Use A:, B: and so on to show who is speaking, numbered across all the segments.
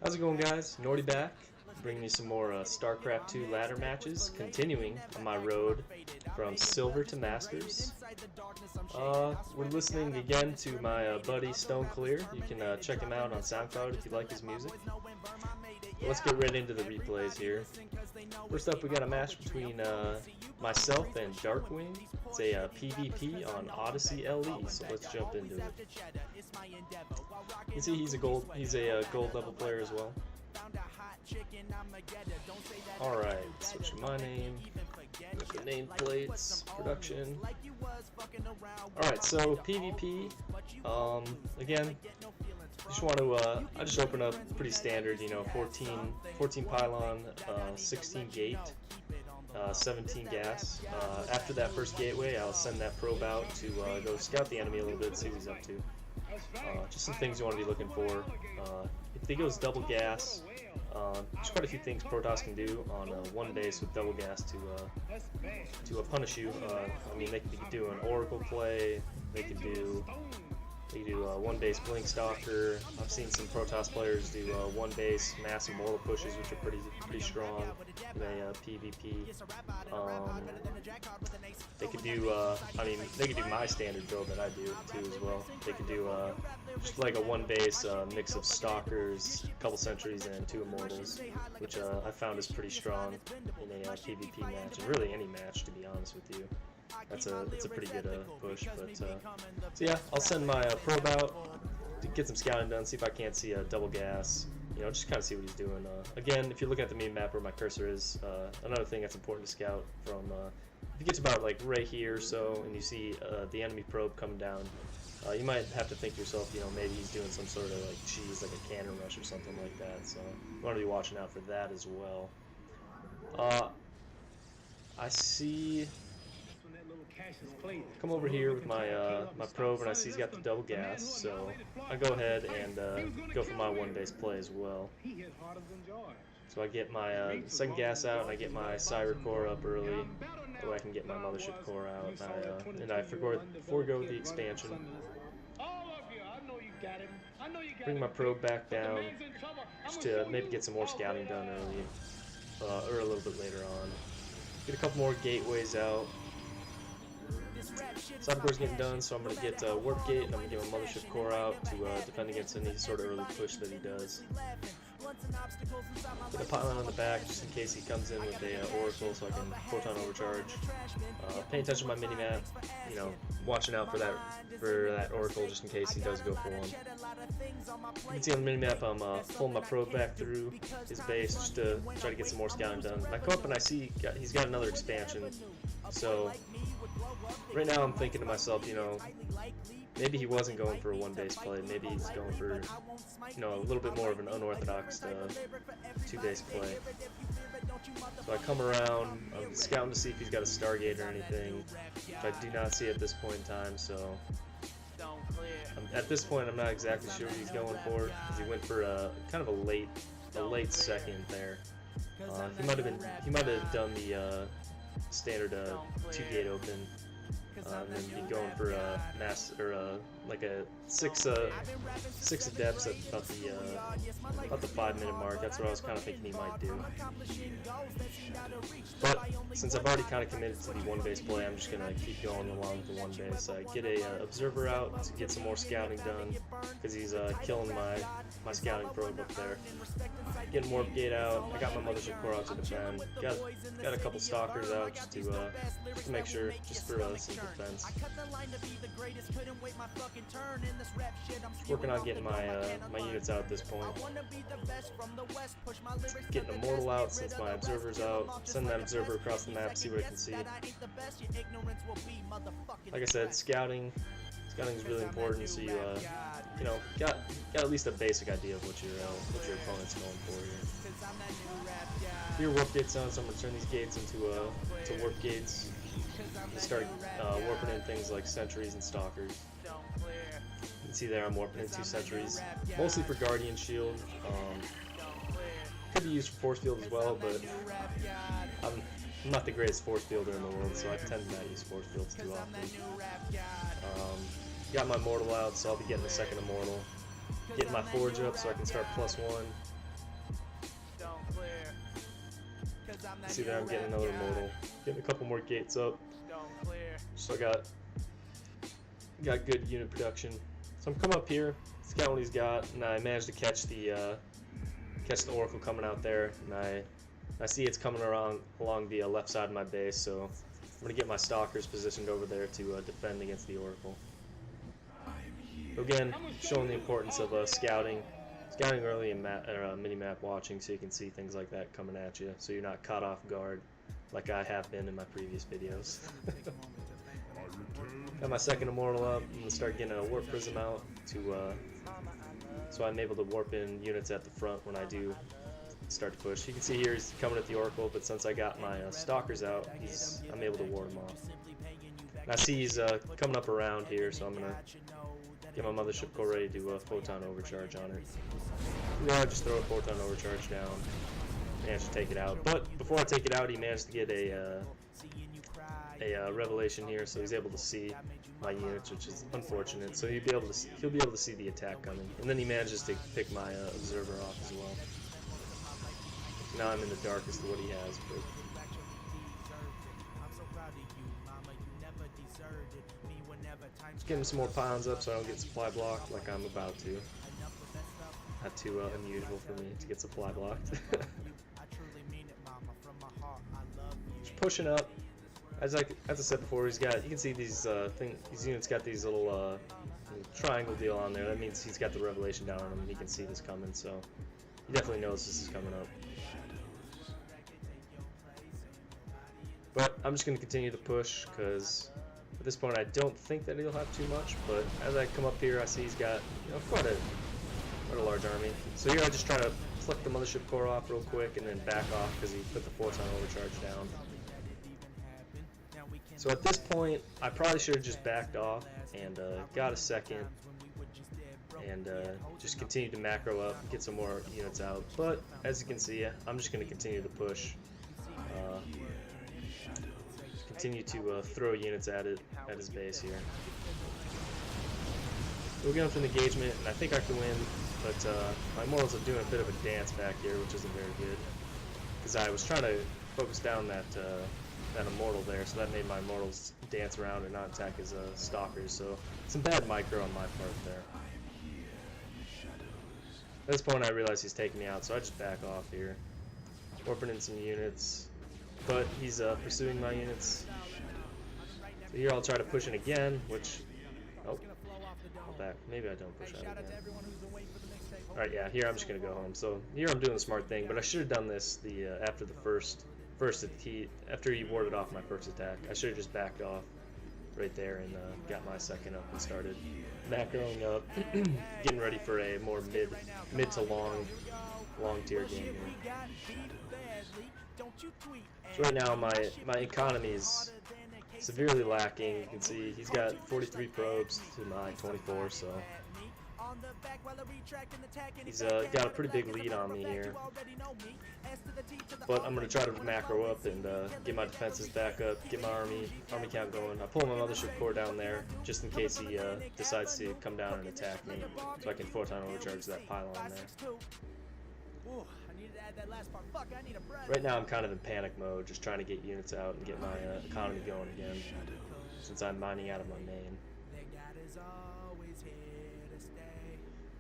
A: How's it going, guys? Nordy back, bringing you some more StarCraft2 ladder matches, continuing on my road from Silver to Masters. We're listening again to my buddy Stone Clear. You can check him out on SoundCloud if you like his music. Let's get right into the replays here. First up, we got a match between myself and Darkwing. It's a PvP on Odyssey LE, so let's jump into it. You can see he's a gold level player as well. Alright, switching my name, with the nameplates, production. Alright, so PvP, again, I just open up pretty standard, 14 pylon, 16 gate, 17 gas. After that first gateway, I'll send that probe out to go scout the enemy a little bit, see what he's up to. Just some things you want to be looking for. If he goes double gas, there's quite a few things Protoss can do on one base with double gas to punish you. I mean, they could do an Oracle play. They could do one base Blink Stalker. I've seen some Protoss players do one base massive mortal pushes, which are pretty strong in a PvP. They could do they could do my standard build that I do too as well. They could do just like a one base mix of Stalkers, a couple Sentries, and 2 Immortals, which I found is pretty strong in a PvP match, and really any match, to be honest with you. It's a pretty good push, but so yeah, I'll send my probe out to get some scouting done, see if I can't see a double gas, just kind of see what he's doing. Again, if you're looking at the meme map where my cursor is, another thing that's important to scout from, if you get to about like right here or so, and you see the enemy probe coming down, you might have to think to yourself, maybe he's doing some sort of like cheese, like a cannon rush or something like that, so you want to be watching out for that as well. I see. Come over here with my my probe, and I see he's got the double gas, so I go ahead and go for my one base play as well. So I get my second gas out, and I get my Cyber core up early, so I can get my mothership core out, and I forego the expansion. Bring my probe back down, just to maybe get some more scouting done early, or a little bit later on. Get a couple more gateways out. Cybercore's getting done, so I'm going to get Warp Gate, and I'm going to get my Mothership Core out to defend against any sort of early push that he does. Get a pylon on the back, just in case he comes in with a Oracle, so I can Photon Overcharge. Paying attention to my minimap, watching out for that Oracle, just in case he does go for one. You can see on the minimap, I'm pulling my probe back through his base, just to try to get some more scouting done. And I come up and I see he's got another expansion, so right now I'm thinking to myself, maybe he wasn't going for a one base play, maybe he's going for, a little bit more of an unorthodox 2 base play. So I come around, I'm scouting to see if he's got a Stargate or anything, which I do not see at this point in time, so at this point I'm not exactly sure what he's going for, because he went for kind of a late second there. He might have done the standard 2 gate open, and then be going for a like a 6 adepts at about the 5-minute mark. That's what I was kind of thinking he might do. But since I've already kind of committed to the one base play, I'm just gonna keep going along with the one base. I get a observer out to get some more scouting done, because he's killing my scouting probe up there. Get more gate out. I got my Mothership Core out to defend. Got a couple Stalkers out just to make sure, just for some defense. Working on getting my units out at this point. Getting a Mortal out since my Observer's out. Send that Observer across the map, see what I can see. Like I said, scouting is really important, so you got at least a basic idea of what your opponent's going for here. Here, warp gates on, so I'm gonna turn these gates into warp gates. Start warping in things like Sentries and Stalkers. You can see there I'm warping in 2 Sentries, mostly for Guardian Shield. Could be used for Force Field as well, but I'm not the greatest Force Fielder in the world, so I tend to not use Force Fields too often. Got my Mortal out, so I'll be getting a second Immortal. Getting my Forge up so I can start +1. See there, I'm getting another immortal. Getting a couple more gates up. So I got good unit production. So I'm coming up here, scout what he's got, and I managed to catch the oracle coming out there, and I see it's coming around along the left side of my base, so I'm gonna get my stalkers positioned over there to defend against the oracle. Again, showing the importance of scouting early in mini-map watching, so you can see things like that coming at you, so you're not caught off guard like I have been in my previous videos. Got my second immortal up. I'm gonna start getting a warp prism out so I'm able to warp in units at the front when I do start to push. You can see here he's coming at the oracle, but since I got my stalkers out, I'm able to ward him off. And I see he's coming up around here, so I'm gonna get my mothership core ready to do a photon overcharge on it. Yeah, just throw a photon overcharge down. Managed to take it out, but before I take it out, he managed to get a revelation here, so he's able to see my units, which is unfortunate. So he'll be able to see the attack coming, and then he manages to pick my observer off as well. Now I'm in the dark as to what he has, but just getting some more pylons up so I don't get supply blocked like I'm about to. Not too unusual for me to get supply blocked. Just pushing up. As I said before, you can see these units got these little triangle deal on there. That means he's got the revelation down on him, and he can see this coming. So he definitely knows this is coming up. But I'm just going to continue to push because at this point I don't think that he'll have too much. But as I come up here, I see he's got quite a large army. So here I just try to flick the mothership core off real quick and then back off because he put the photon overcharge down. So at this point, I probably should have just backed off and got a second and just continued to macro up, get some more units out. But as you can see, I'm just going to continue to push, continue to throw units at his base here. We're going for an engagement, and I think I can win, but my mortals are doing a bit of a dance back here, which isn't very good, because I was trying to focus down that immortal there, so that made my immortals dance around and not attack his stalkers, so some bad micro on my part there. At this point I realize he's taking me out, so I just back off here. Warping in some units, but he's pursuing my units. So here I'll try to push in again, which... oh, I'll back. Maybe I don't push out again. Alright, yeah, here I'm just going to go home. So here I'm doing the smart thing, but I should have done this after the after he warded off my first attack. I should have just backed off right there and got my second up and started macroing up, getting ready for a more mid to long tier game here. So right now my economy is severely lacking. You can see he's got 43 probes to my 24, so he's got a pretty big lead on me here. But I'm going to try to macro up and get my defenses back up, get my army count going. I pull my mothership core down there just in case he decides to come down and attack me, so I can photon overcharge that pylon there. Right now I'm kind of in panic mode, just trying to get units out and get my economy going again, since I'm mining out of my main.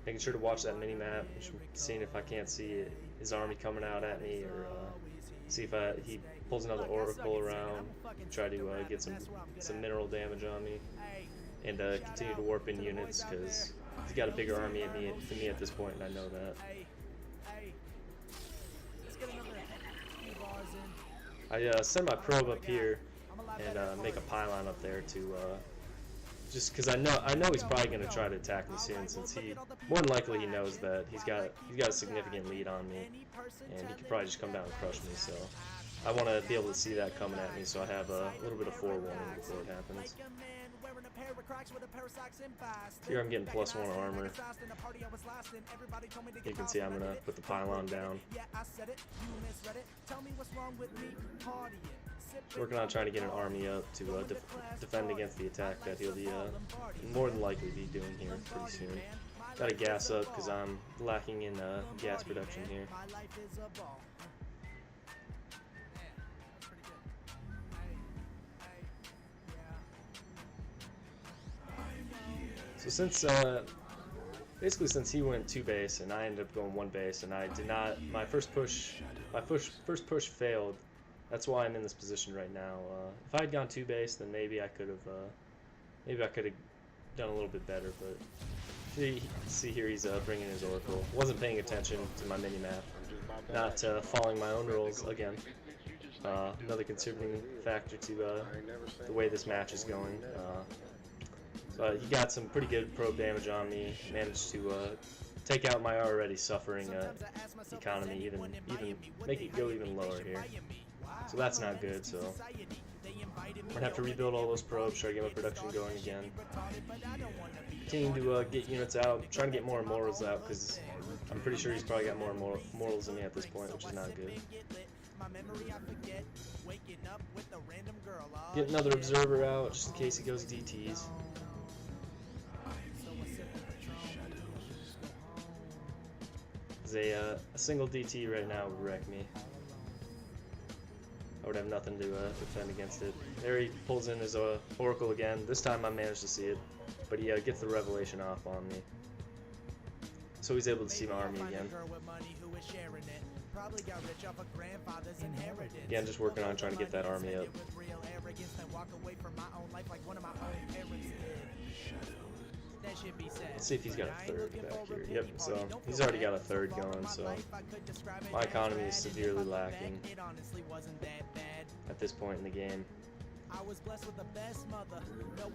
A: Making sure to watch that mini-map, seeing if I can't see his army coming out at me, or see if he pulls another oracle around, try to get some mineral damage on me, and continue to warp in units, because he's got a bigger army than me at this point, and I know that. I send my probe up here and make a pylon up there to just because I know he's probably going to try to attack me soon, since more than likely he knows that he's got a significant lead on me, and he could probably just come down and crush me. So I want to be able to see that coming at me, so I have a little bit of forewarning before it happens. Here I'm getting +1 armor. You can see I'm going to put the pylon down. Working on trying to get an army up to defend against the attack that he'll be more than likely be doing here pretty soon. Gotta gas up because I'm lacking in gas production here. So since basically since he went 2 base and I ended up going 1 base, and I did not, my first push failed. That's why I'm in this position right now. If I had gone 2 base, then maybe I could have done a little bit better. But see here, he's bringing his Oracle. Wasn't paying attention to my mini map, not following my own rules again. Another contributing factor to the way this match is going. But he got some pretty good probe damage on me. Managed to take out my already suffering economy, even make it go even lower here. So that's not good. So I'm gonna have to rebuild all those probes, try to get my production going again. Continue to get units out, trying to get more immortals out, because I'm pretty sure he's probably got more immortals than me at this point, which is not good. Get another observer out, just in case he goes DTs. A single DT right now would wreck me. I would have nothing to defend against it. There he pulls in his Oracle again. This time I managed to see it, but he gets the revelation off on me. So he's able to see my army again. Again, just working on trying to get that army up. Let's see if he's got a third back here. Yep, so he's already got a third going, so my economy is severely lacking at this point in the game.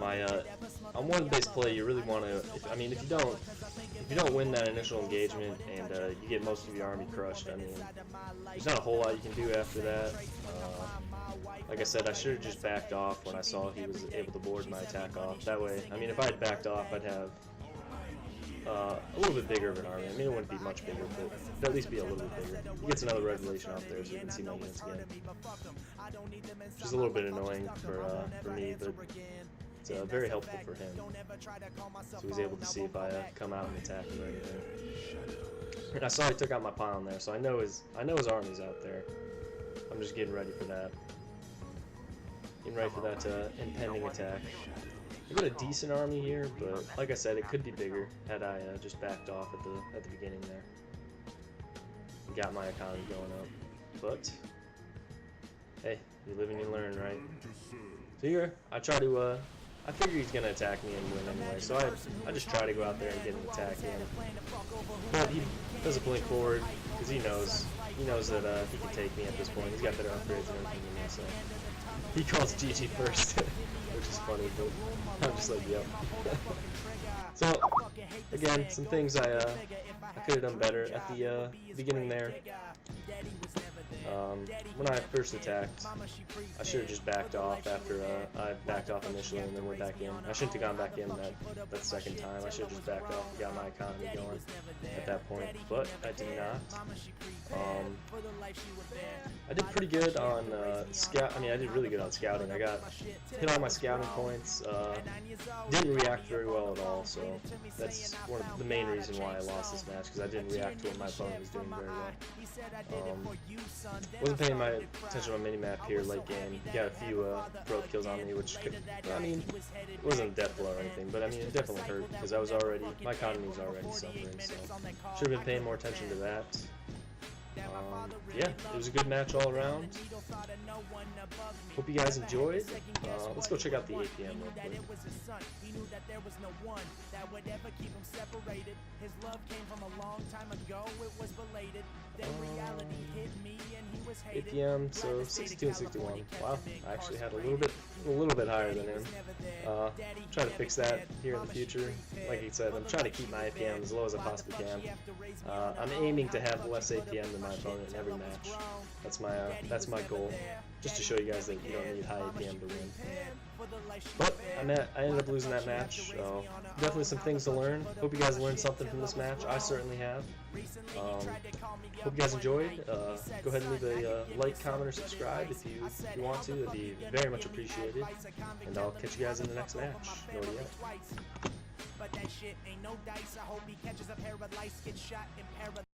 A: My on one base play, you really want to. If you don't win that initial engagement and you get most of your army crushed, there's not a whole lot you can do after that. Like I said, I should have just backed off when I saw he was able to board my attack off. That way, if I had backed off, I'd have a little bit bigger of an army. It wouldn't be much bigger, but it'd at least be a little bit bigger. He gets another revelation off there, so you can see my units again. Just a little bit annoying for me, but it's very helpful for him. So he's able to see if I come out and attack him or anything. And I saw he took out my pawn there, so I know his army's out there. I'm just getting ready for that. Getting ready for that impending attack. I've got a decent army here, but like I said, it could be bigger had I just backed off at the beginning there. Got my economy going up, but hey, you live and you learn, right? So here, I figure he's gonna attack me and win anyway, so I just try to go out there and get an attack in. But he doesn't blink forward because he knows that he can take me at this point. He's got better upgrades and everything than me, so he calls GG first, which is funny, but I'm just like, yep. So again, some things I could have done better at the beginning there. When I first attacked, I should have just backed off after I backed off initially and then went back in. I shouldn't have gone back in that second time. I should have just backed off and got my economy going at that point, but I did not. I did pretty good on scout. I did really good on scouting. I got hit all my scouting points. Didn't react very well at all, so that's one of the main reason why I lost this match, because I didn't react to what my opponent was doing very well. Wasn't paying my attention on minimap here late game. Got a few probe kills on me, which could, it wasn't a death blow or anything, but it definitely hurt because my economy was already suffering, so should have been paying more attention to that. Yeah, it was a good match all around. Hope you guys enjoyed. Let's go check out the APM real quick. APM, so 62 and 61. Wow, I actually had a little bit higher than him. Try to fix that here in the future. Like he said, I'm trying to keep my APM as low as I possibly can. I'm aiming to have less APM than my opponent in every match. That's my goal. Just to show you guys that you don't need high APM to win. But I ended up losing that match, so definitely some things to learn. Hope you guys learned something from this match. I certainly have. Hope you guys enjoyed. Go ahead and leave a like, comment, or subscribe if you want to. It'd be very much appreciated. And I'll catch you guys in the next match. But that shit ain't no dice. I hope he catches a pair of lights, gets shot in paradise.